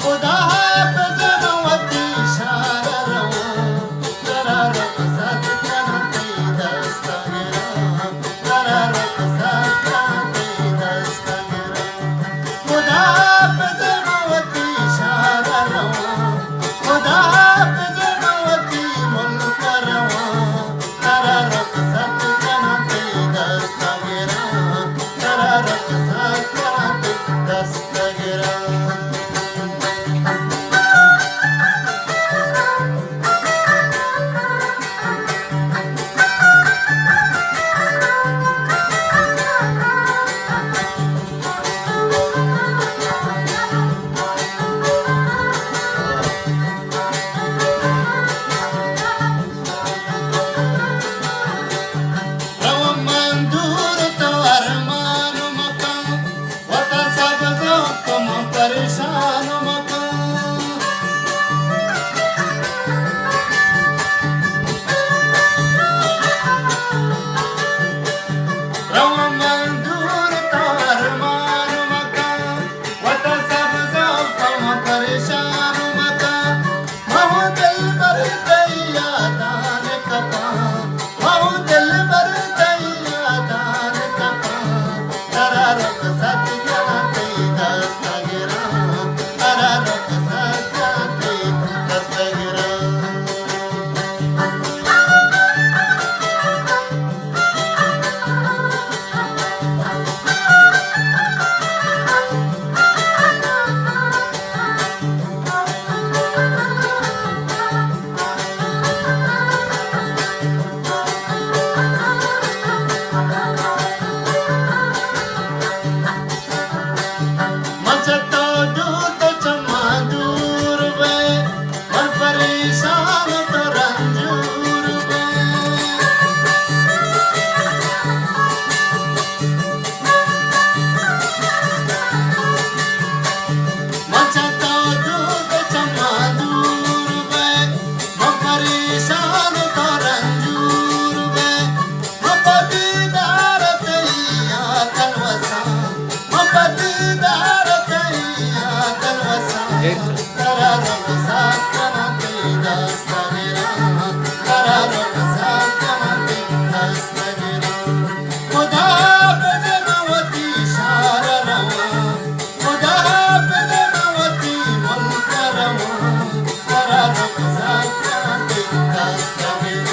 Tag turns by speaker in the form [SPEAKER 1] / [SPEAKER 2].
[SPEAKER 1] खुदा हाफिज मोती शाररवा करारत सत्यांती दस्तगिरा करारत सत्यांती दस्तगिरा खुदा हाफिज मोती शाररवा खुदा हाफिज मोती मुल्करवा करारत सत्यांती दस्तगिरा करारत सत्यांती दस्तगिरा मंजूर तो अरमान मकान वता सब जो तुम परेशान मकान